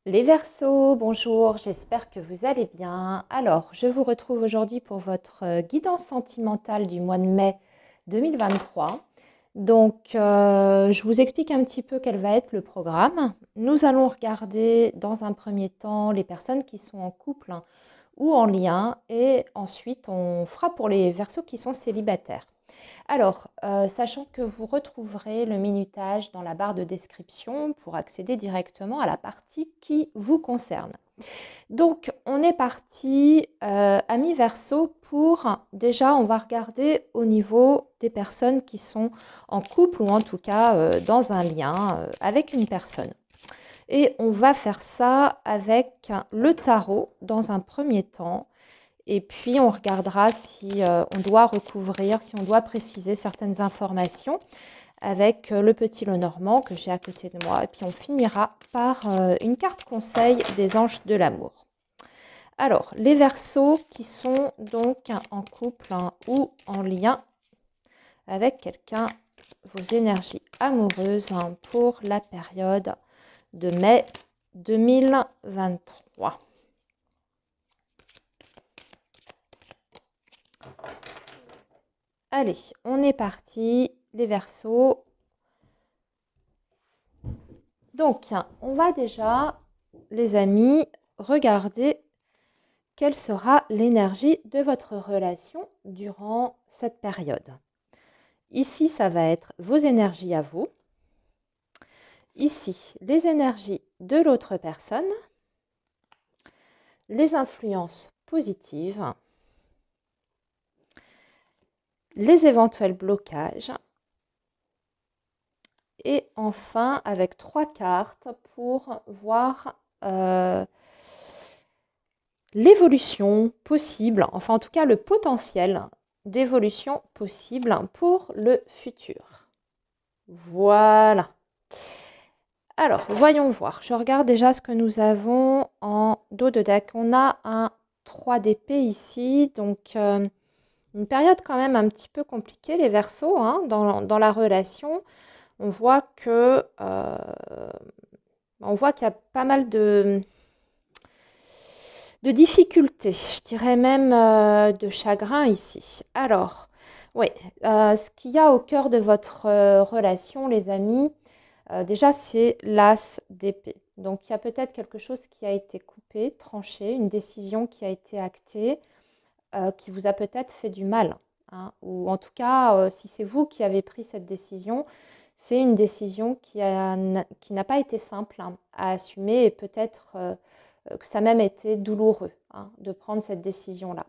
Les Verseaux, bonjour, j'espère que vous allez bien. Alors, je vous retrouve aujourd'hui pour votre guidance sentimentale du mois de mai 2023. Donc, je vous explique un petit peu quel va être le programme. Nous allons regarder dans un premier temps les personnes qui sont en couple ou en lien et ensuite on fera pour les Verseaux qui sont célibataires. Alors, sachant que vous retrouverez le minutage dans la barre de description pour accéder directement à la partie qui vous concerne. Donc, on est parti, amis Verseau, pour déjà, on va regarder au niveau des personnes qui sont en couple ou en tout cas dans un lien avec une personne. Et on va faire ça avec le tarot dans un premier temps. Et puis, on regardera si on doit recouvrir, si on doit préciser certaines informations avec le petit Lenormand que j'ai à côté de moi. Et puis, on finira par une carte conseil des anges de l'amour. Alors, les Verseaux qui sont donc en couple ou en lien avec quelqu'un, vos énergies amoureuses pour la période de mai 2023. Allez, on est parti, les Verseaux. Donc, on va déjà, les amis, regarder quelle sera l'énergie de votre relation durant cette période. Ici, ça va être vos énergies à vous. Ici, les énergies de l'autre personne, les influences positives, les éventuels blocages et enfin avec 3 cartes pour voir l'évolution possible, enfin en tout cas le potentiel d'évolution possible pour le futur. Voilà. Alors, voyons voir. Je regarde déjà ce que nous avons en dos de deck. On a un 3 d'épée ici, donc une période quand même un petit peu compliquée, les Verseaux, dans la relation. On voit que qu'il y a pas mal de difficultés, je dirais même de chagrin ici. Alors, oui, ce qu'il y a au cœur de votre relation, les amis, déjà, c'est l'as d'épée. Donc, il y a peut-être quelque chose qui a été coupé, tranché, une décision qui a été actée, qui vous a peut-être fait du mal. Ou en tout cas, si c'est vous qui avez pris cette décision, c'est une décision qui n'a pas été simple à assumer et peut-être que ça a même été douloureux de prendre cette décision-là.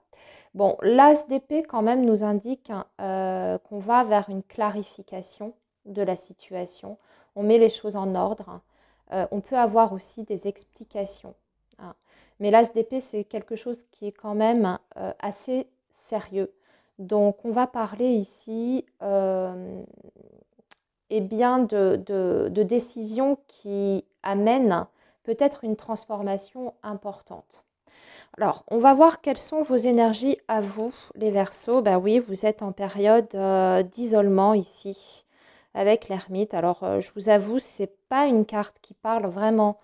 Bon, l'as d'épée quand même nous indique qu'on va vers une clarification de la situation. On met les choses en ordre. On peut avoir aussi des explications. Mais l'as d'épée, c'est quelque chose qui est quand même assez sérieux. Donc, on va parler ici bien de décisions qui amènent peut-être une transformation importante. Alors, on va voir quelles sont vos énergies à vous, les Verseaux. Ben oui, vous êtes en période d'isolement ici, avec l'ermite. Alors, je vous avoue, c'est pas une carte qui parle vraiment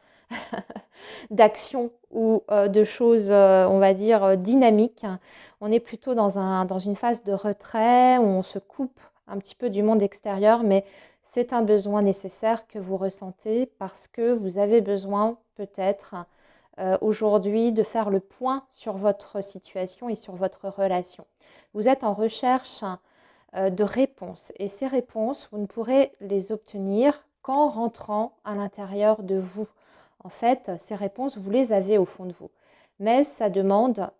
d'action ou de choses, on va dire, dynamiques. On est plutôt dans une phase de retrait où on se coupe un petit peu du monde extérieur, mais c'est un besoin nécessaire que vous ressentez parce que vous avez besoin peut-être aujourd'hui de faire le point sur votre situation et sur votre relation. Vous êtes en recherche de réponses et ces réponses, vous ne pourrez les obtenir qu'en rentrant à l'intérieur de vous. En fait, ces réponses, vous les avez au fond de vous. Mais ça demande,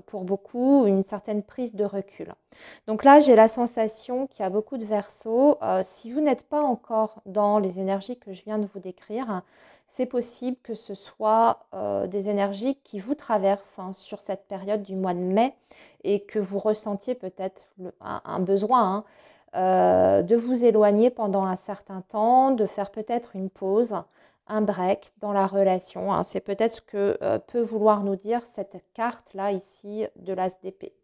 pour beaucoup, une certaine prise de recul. Donc là, j'ai la sensation qu'il y a beaucoup de Verseaux. Si vous n'êtes pas encore dans les énergies que je viens de vous décrire, c'est possible que ce soit des énergies qui vous traversent sur cette période du mois de mai et que vous ressentiez peut-être un besoin de vous éloigner pendant un certain temps, de faire peut-être une pause, un break dans la relation. C'est peut-être ce que peut vouloir nous dire cette carte-là ici de l'as d'épée.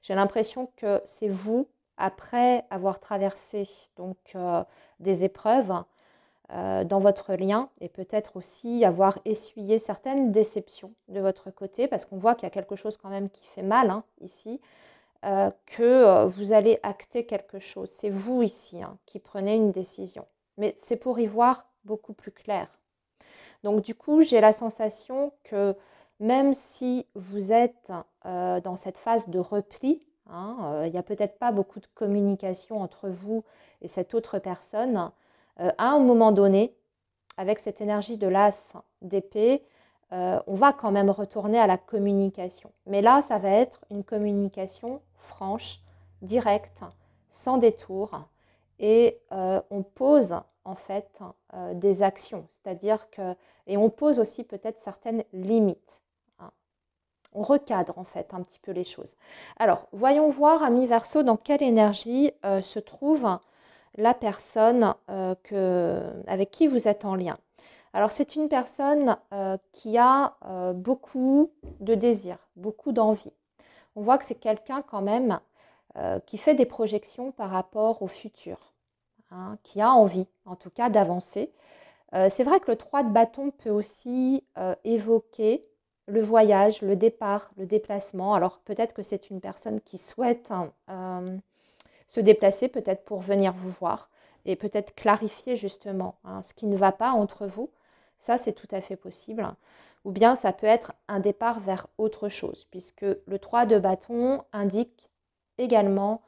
J'ai l'impression que c'est vous, après avoir traversé donc des épreuves, dans votre lien et peut-être aussi avoir essuyé certaines déceptions de votre côté parce qu'on voit qu'il y a quelque chose quand même qui fait mal hein, ici, que vous allez acter quelque chose. C'est vous ici hein, qui prenez une décision. Mais c'est pour y voir beaucoup plus clair. Donc du coup, j'ai la sensation que même si vous êtes dans cette phase de repli, hein, il n'y a peut-être pas beaucoup de communication entre vous et cette autre personne, à un moment donné, avec cette énergie de l'as d'épée, on va quand même retourner à la communication. Mais là, ça va être une communication franche, directe, sans détour. Et on pose en fait des actions. C'est-à-dire que... Et on pose aussi peut-être certaines limites. Hein. On recadre en fait un petit peu les choses. Alors, voyons voir, ami Verseau, dans quelle énergie se trouve la personne avec qui vous êtes en lien. Alors, c'est une personne qui a beaucoup de désirs, beaucoup d'envie. On voit que c'est quelqu'un quand même qui fait des projections par rapport au futur, hein, qui a envie, en tout cas, d'avancer. C'est vrai que le 3 de bâton peut aussi évoquer le voyage, le départ, le déplacement. Alors, peut-être que c'est une personne qui souhaite se déplacer, peut-être pour venir vous voir et peut-être clarifier justement hein, ce qui ne va pas entre vous. Ça, c'est tout à fait possible. Ou bien ça peut être un départ vers autre chose, puisque le 3 de bâton indique également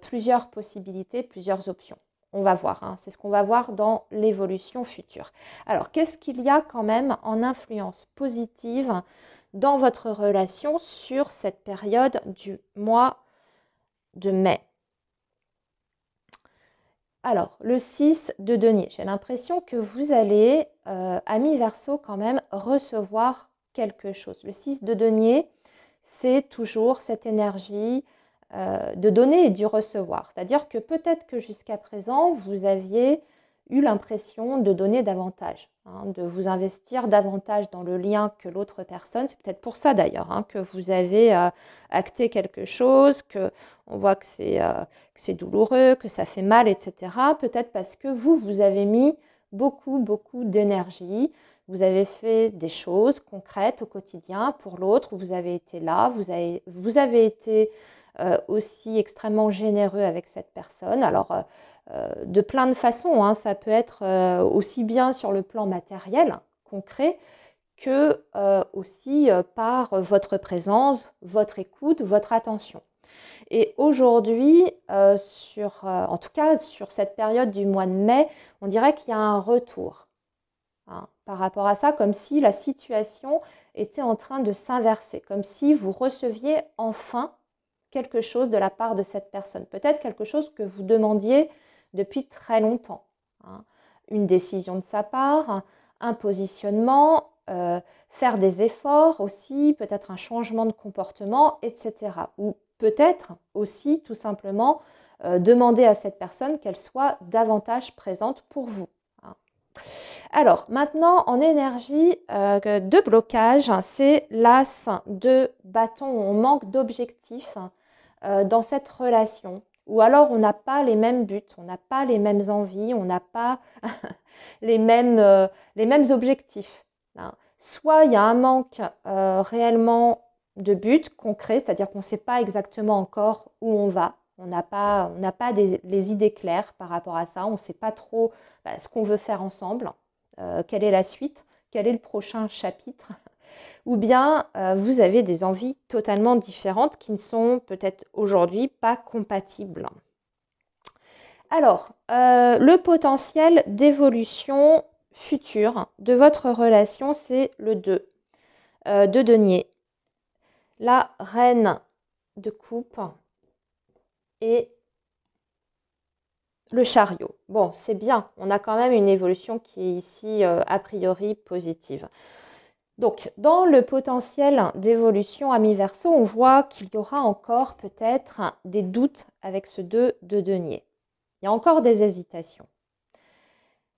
plusieurs possibilités, plusieurs options. On va voir, hein, c'est ce qu'on va voir dans l'évolution future. Alors, qu'est-ce qu'il y a quand même en influence positive dans votre relation sur cette période du mois de mai? Alors, le 6 de denier, j'ai l'impression que vous allez, ami Verseau, quand même recevoir quelque chose. Le 6 de denier, c'est toujours cette énergie de donner et du recevoir. C'est-à-dire que peut-être que jusqu'à présent, vous aviez eu l'impression de donner davantage, hein, de vous investir davantage dans le lien que l'autre personne. C'est peut-être pour ça d'ailleurs hein, que vous avez acté quelque chose, que on voit que c'est douloureux, que ça fait mal, etc. Peut-être parce que vous avez mis beaucoup, beaucoup d'énergie. Vous avez fait des choses concrètes au quotidien pour l'autre. Vous avez été là, vous avez été aussi extrêmement généreux avec cette personne. Alors, de plein de façons, hein, ça peut être aussi bien sur le plan matériel, concret, que aussi par votre présence, votre écoute, votre attention. Et aujourd'hui, en tout cas sur cette période du mois de mai, on dirait qu'il y a un retour hein, par rapport à ça, comme si la situation était en train de s'inverser, comme si vous receviez enfin quelque chose de la part de cette personne. Peut-être quelque chose que vous demandiez depuis très longtemps. Hein. Une décision de sa part, un positionnement, faire des efforts aussi, peut-être un changement de comportement, etc. Ou peut-être aussi tout simplement demander à cette personne qu'elle soit davantage présente pour vous. Hein. Alors maintenant en énergie de blocage, c'est l'as de bâton, on manque d'objectifs dans cette relation. Ou alors on n'a pas les mêmes buts, on n'a pas les mêmes envies, on n'a pas les mêmes objectifs. Hein. Soit il y a un manque réellement de but concret, c'est-à-dire qu'on ne sait pas exactement encore où on va. On n'a pas les idées claires par rapport à ça. On ne sait pas trop ce qu'on veut faire ensemble, quelle est la suite, quel est le prochain chapitre. Ou bien vous avez des envies totalement différentes qui ne sont peut-être aujourd'hui pas compatibles. Alors, le potentiel d'évolution future de votre relation, c'est le 2 de denier. La reine de coupe et le chariot. Bon, c'est bien, on a quand même une évolution qui est ici a priori positive. Donc, dans le potentiel d'évolution ami Verseau, on voit qu'il y aura encore peut-être des doutes avec ce 2 de denier. Il y a encore des hésitations.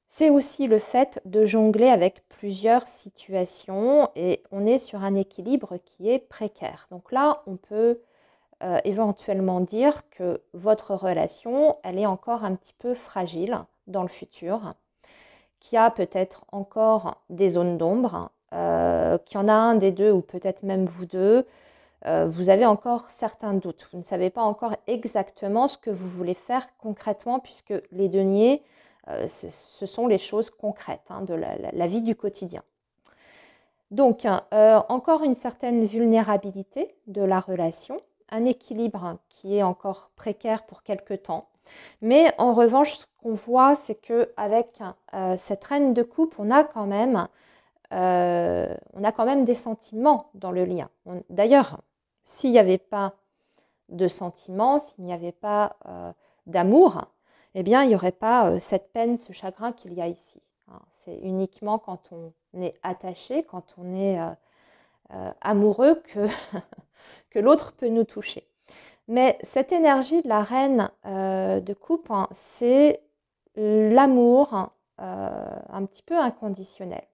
C'est aussi le fait de jongler avec plusieurs situations et on est sur un équilibre qui est précaire. Donc là, on peut éventuellement dire que votre relation, elle est encore un petit peu fragile dans le futur, qu'il y a peut-être encore des zones d'ombre, qu'il y en a un des deux ou peut-être même vous deux. Vous avez encore certains doutes. Vous ne savez pas encore exactement ce que vous voulez faire concrètement puisque les deniers, ce sont les choses concrètes de la vie du quotidien. Donc, encore une certaine vulnérabilité de la relation, un équilibre qui est encore précaire pour quelque temps. Mais en revanche, ce qu'on voit, c'est qu'avec cette reine de coupe, on a quand même des sentiments dans le lien. D'ailleurs, s'il n'y avait pas de sentiments, s'il n'y avait pas d'amour, eh bien, il n'y aurait pas cette peine, ce chagrin qu'il y a ici. C'est uniquement quand on est attaché, quand on est amoureux que l'autre peut nous toucher. Mais cette énergie de la reine de coupe, c'est l'amour un petit peu inconditionnel.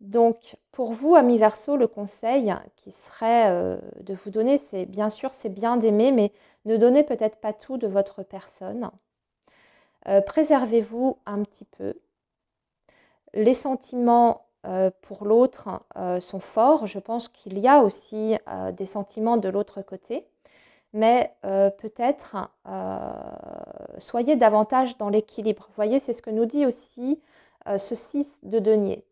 Donc, pour vous, amis Verseau, le conseil qui serait de vous donner, c'est bien sûr, c'est bien d'aimer, mais ne donnez peut-être pas tout de votre personne. Préservez-vous un petit peu. Les sentiments pour l'autre sont forts. Je pense qu'il y a aussi des sentiments de l'autre côté. Mais peut-être soyez davantage dans l'équilibre. Vous voyez, c'est ce que nous dit aussi ce 6 de denier.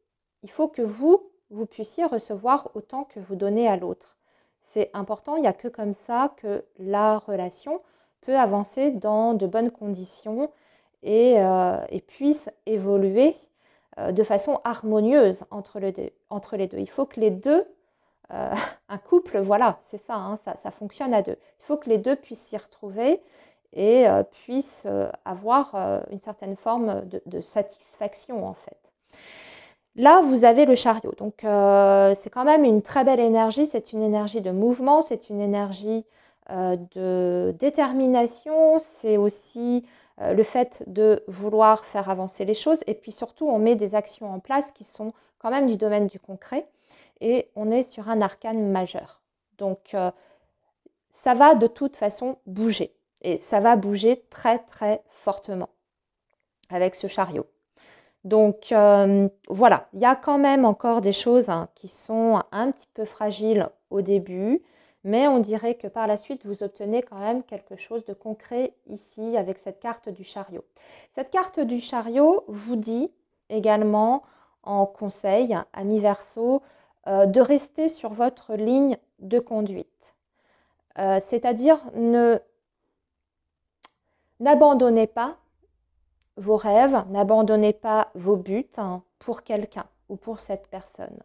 Il faut que vous puissiez recevoir autant que vous donnez à l'autre. C'est important, il n'y a que comme ça que la relation peut avancer dans de bonnes conditions et puisse évoluer de façon harmonieuse entre les deux. Il faut que les deux, un couple, voilà, c'est ça, ça fonctionne à deux. Il faut que les deux puissent s'y retrouver et puissent avoir une certaine forme de satisfaction en fait. Là, vous avez le chariot. Donc, c'est quand même une très belle énergie. C'est une énergie de mouvement, c'est une énergie de détermination. C'est aussi le fait de vouloir faire avancer les choses. Et puis surtout, on met des actions en place qui sont quand même du domaine du concret. Et on est sur un arcane majeur. Donc, ça va de toute façon bouger. Et ça va bouger très, très fortement avec ce chariot. Donc voilà, il y a quand même encore des choses qui sont un petit peu fragiles au début, mais on dirait que par la suite, vous obtenez quand même quelque chose de concret ici avec cette carte du chariot. Cette carte du chariot vous dit également en conseil, amis Verseau, de rester sur votre ligne de conduite. C'est-à-dire n'abandonnez pas vos rêves, n'abandonnez pas vos buts pour quelqu'un ou pour cette personne.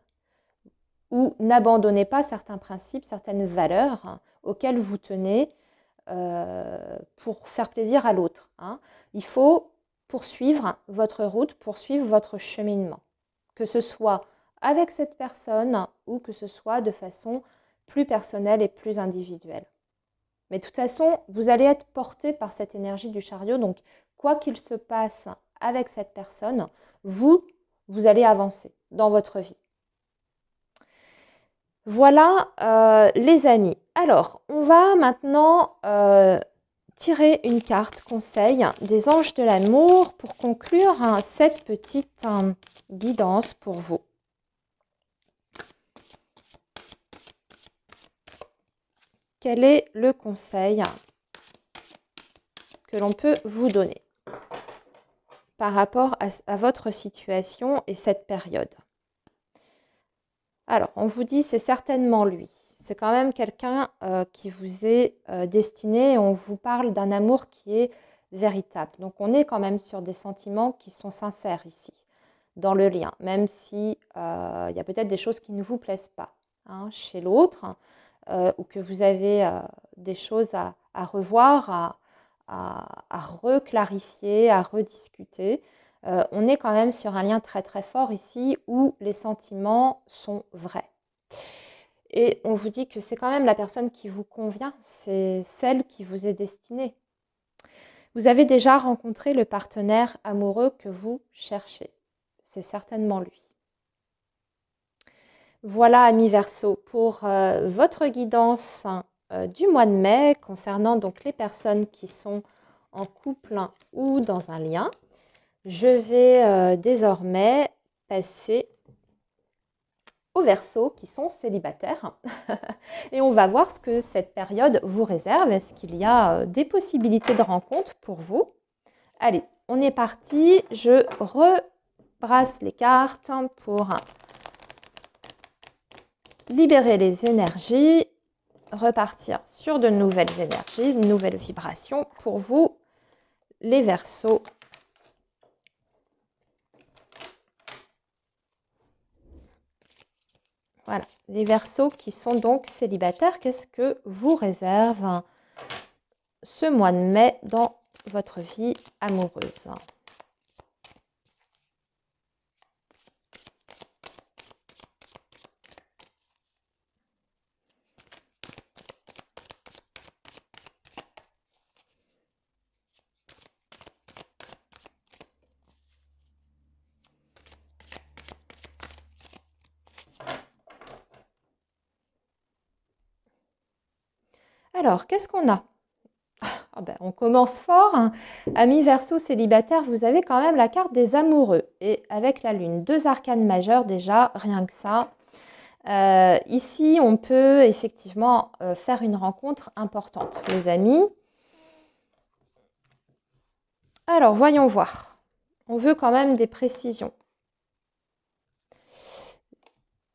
Ou n'abandonnez pas certains principes, certaines valeurs auxquelles vous tenez pour faire plaisir à l'autre. Il faut poursuivre votre route, poursuivre votre cheminement. Que ce soit avec cette personne ou que ce soit de façon plus personnelle et plus individuelle. Mais de toute façon, vous allez être porté par cette énergie du chariot, donc quoi qu'il se passe avec cette personne, vous allez avancer dans votre vie. Voilà les amis. Alors, on va maintenant tirer une carte conseil des anges de l'amour pour conclure cette petite guidance pour vous. Quel est le conseil que l'on peut vous donner par rapport à votre situation et cette période? Alors, on vous dit c'est certainement lui. C'est quand même quelqu'un qui vous est destiné. On vous parle d'un amour qui est véritable. Donc, on est quand même sur des sentiments qui sont sincères ici, dans le lien. Même si y a peut-être des choses qui ne vous plaisent pas chez l'autre ou que vous avez des choses à revoir, à reclarifier, à rediscuter. On est quand même sur un lien très très fort ici où les sentiments sont vrais. Et on vous dit que c'est quand même la personne qui vous convient, c'est celle qui vous est destinée. Vous avez déjà rencontré le partenaire amoureux que vous cherchez. C'est certainement lui. Voilà, amis Verseau, pour votre guidance du mois de mai concernant donc les personnes qui sont en couple ou dans un lien. Je vais désormais passer aux Verseaux qui sont célibataires et on va voir ce que cette période vous réserve. Est-ce qu'il y a des possibilités de rencontre pour vous? Allez, on est parti. Je rebrasse les cartes pour libérer les énergies, repartir sur de nouvelles énergies, de nouvelles vibrations pour vous, les Verseaux. Voilà, les Verseaux qui sont donc célibataires, qu'est-ce que vous réserve ce mois de mai dans votre vie amoureuse? Alors, qu'est-ce qu'on a? Ah ben, on commence fort, hein. Amis Verseau célibataire, vous avez quand même la carte des amoureux. Et avec la lune, 2 arcanes majeures déjà, rien que ça. Ici, on peut effectivement faire une rencontre importante, les amis. Alors, voyons voir. On veut quand même des précisions.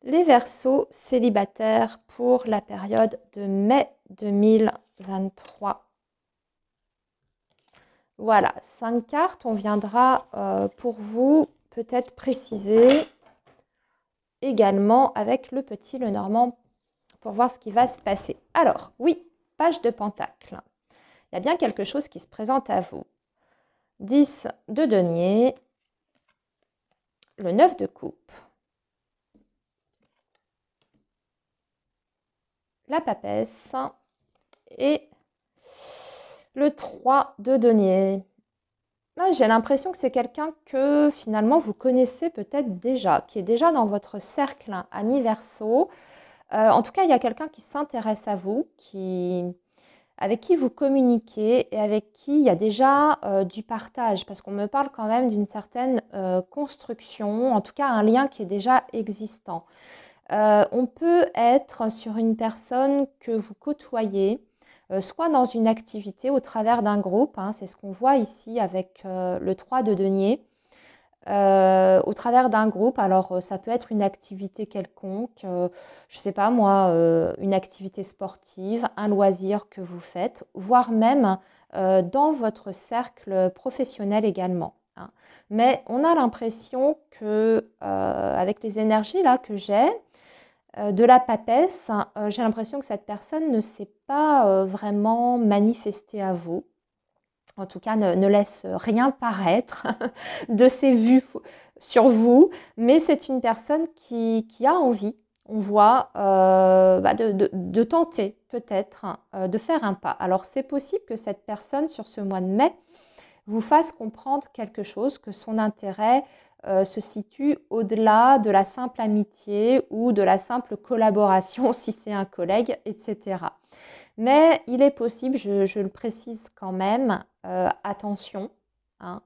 Les Verseaux célibataires pour la période de mai 2023. Voilà, 5 cartes. On viendra pour vous peut-être préciser également avec le petit Lenormand pour voir ce qui va se passer. Alors, oui, page de Pentacle. Il y a bien quelque chose qui se présente à vous. 10 de denier, le 9 de coupe, la papesse et le 3 de denier. Là, j'ai l'impression que c'est quelqu'un que finalement vous connaissez peut-être déjà, qui est déjà dans votre cercle, hein, ami Verseau. En tout cas, il y a quelqu'un qui s'intéresse à vous, avec qui vous communiquez et avec qui il y a déjà du partage, parce qu'on me parle quand même d'une certaine construction, en tout cas un lien qui est déjà existant. On peut être sur une personne que vous côtoyez, soit dans une activité au travers d'un groupe, hein, c'est ce qu'on voit ici avec le 3 de denier, au travers d'un groupe. Alors ça peut être une activité quelconque, je ne sais pas moi, une activité sportive, un loisir que vous faites, voire même dans votre cercle professionnel également, hein. Mais on a l'impression que avec les énergies là que j'ai, de la papesse, j'ai l'impression que cette personne ne s'est pas vraiment manifestée à vous. En tout cas, ne laisse rien paraître de ses vues sur vous, mais c'est une personne qui a envie, on voit, de tenter peut-être, de faire un pas. Alors, c'est possible que cette personne, sur ce mois de mai, vous fasse comprendre quelque chose, que son intérêt se situe au-delà de la simple amitié ou de la simple collaboration si c'est un collègue, etc. Mais il est possible, je le précise quand même, attention, hein,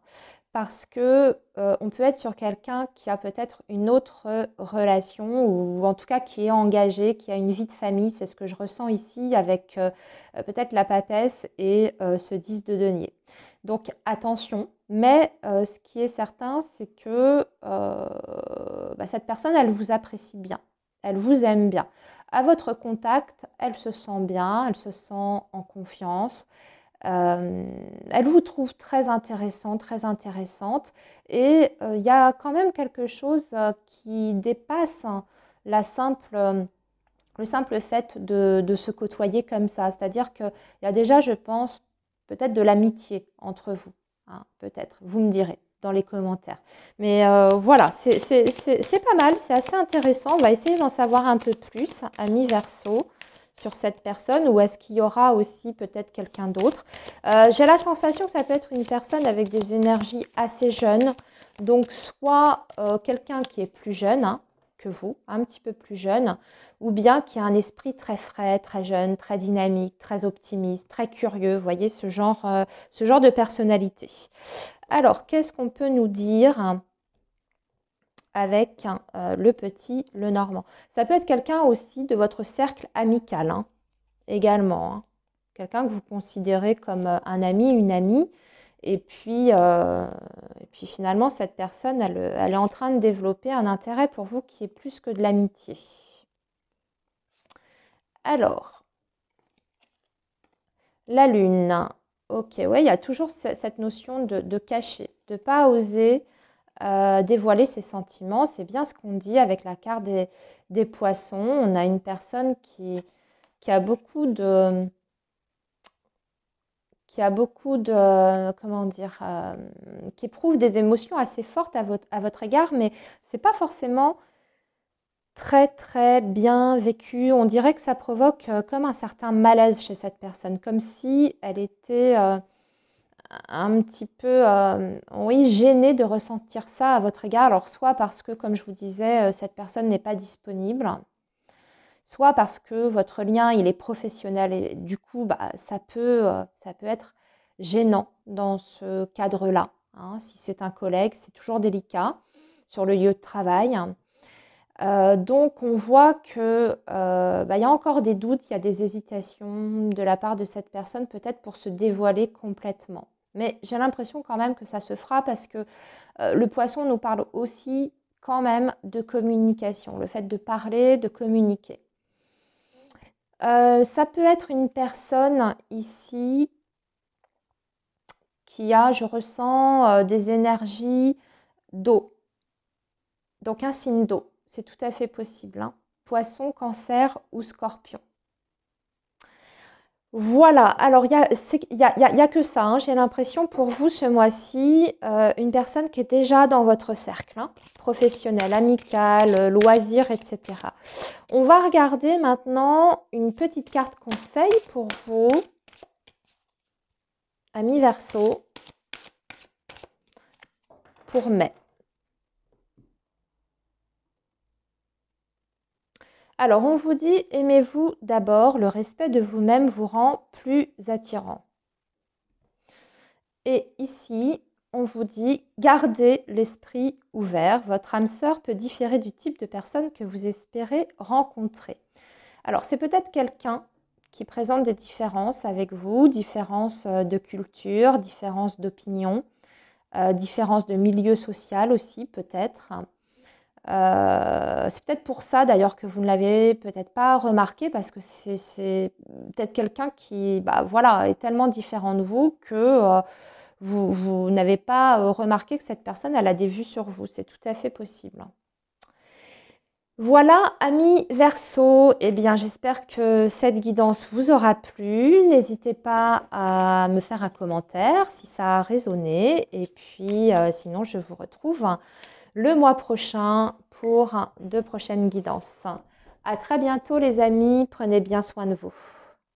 parce que on peut être sur quelqu'un qui a peut-être une autre relation ou en tout cas qui est engagé, qui a une vie de famille. C'est ce que je ressens ici avec peut-être la papesse et ce 10 de denier. Donc attention, mais ce qui est certain, c'est que cette personne, elle vous apprécie bien, elle vous aime bien. À votre contact, elle se sent bien, elle se sent en confiance. Elle vous trouve très intéressant, très intéressante. Et il y a quand même quelque chose qui dépasse, hein, le simple fait de se côtoyer comme ça. C'est-à-dire qu'il y a déjà, je pense, peut-être de l'amitié entre vous, hein, peut-être. Vous me direz dans les commentaires. Mais voilà, c'est pas mal, c'est assez intéressant. On va essayer d'en savoir un peu plus, amis Verseau, sur cette personne, ou est-ce qu'il y aura aussi peut-être quelqu'un d'autre. J'ai la sensation que ça peut être une personne avec des énergies assez jeunes, donc soit quelqu'un qui est plus jeune, hein, que vous, un petit peu plus jeune, ou bien qui a un esprit très frais, très jeune, très dynamique, très optimiste, très curieux. Vous voyez ce genre de personnalité. Alors, qu'est-ce qu'on peut nous dire avec le petit Lenormand? Ça peut être quelqu'un aussi de votre cercle amical, hein, également. Hein. Quelqu'un que vous considérez comme un ami, une amie. Et puis finalement, cette personne, elle est en train de développer un intérêt pour vous qui est plus que de l'amitié. Alors, la lune. Ok, ouais, il y a toujours cette notion de cacher, de ne pas oser dévoiler ses sentiments. C'est bien ce qu'on dit avec la carte des poissons. On a une personne qui a beaucoup de... comment dire, qui éprouve des émotions assez fortes à votre égard, mais c'est pas forcément très très bien vécu. On dirait que ça provoque comme un certain malaise chez cette personne, comme si elle était un petit peu, oui, gênée de ressentir ça à votre égard. Alors soit parce que, comme je vous disais, cette personne n'est pas disponible, soit parce que votre lien, il est professionnel et du coup, bah, ça peut être gênant dans ce cadre-là. Hein. Si c'est un collègue, c'est toujours délicat sur le lieu de travail. Donc, on voit que bah, y a encore des doutes, il y a des hésitations de la part de cette personne, peut-être pour se dévoiler complètement. Mais j'ai l'impression quand même que ça se fera parce que le poisson nous parle aussi quand même de communication, le fait de parler, de communiquer. Ça peut être une personne ici qui a, je ressens, des énergies d'eau. Donc un signe d'eau, c'est tout à fait possible. Hein. Poisson, cancer ou scorpion. Voilà, alors il y a que ça, hein. J'ai l'impression pour vous ce mois-ci, une personne qui est déjà dans votre cercle, hein, professionnel, amical, loisirs, etc. On va regarder maintenant une petite carte conseil pour vous, amis Verseau, pour mai. Alors, on vous dit, aimez-vous d'abord, le respect de vous-même vous rend plus attirant. Et ici, on vous dit, gardez l'esprit ouvert. Votre âme sœur peut différer du type de personne que vous espérez rencontrer. Alors, c'est peut-être quelqu'un qui présente des différences avec vous, différences de culture, différences d'opinion, différences de milieu social aussi peut-être. C'est peut-être pour ça d'ailleurs que vous ne l'avez peut-être pas remarqué parce que c'est peut-être quelqu'un qui bah, voilà, est tellement différent de vous que vous n'avez pas remarqué que cette personne elle a des vues sur vous. C'est tout à fait possible. Voilà, amis Verseau, eh bien j'espère que cette guidance vous aura plu. N'hésitez pas à me faire un commentaire si ça a résonné. Et puis sinon, je vous retrouve le mois prochain pour de prochaines guidances. À très bientôt les amis, prenez bien soin de vous.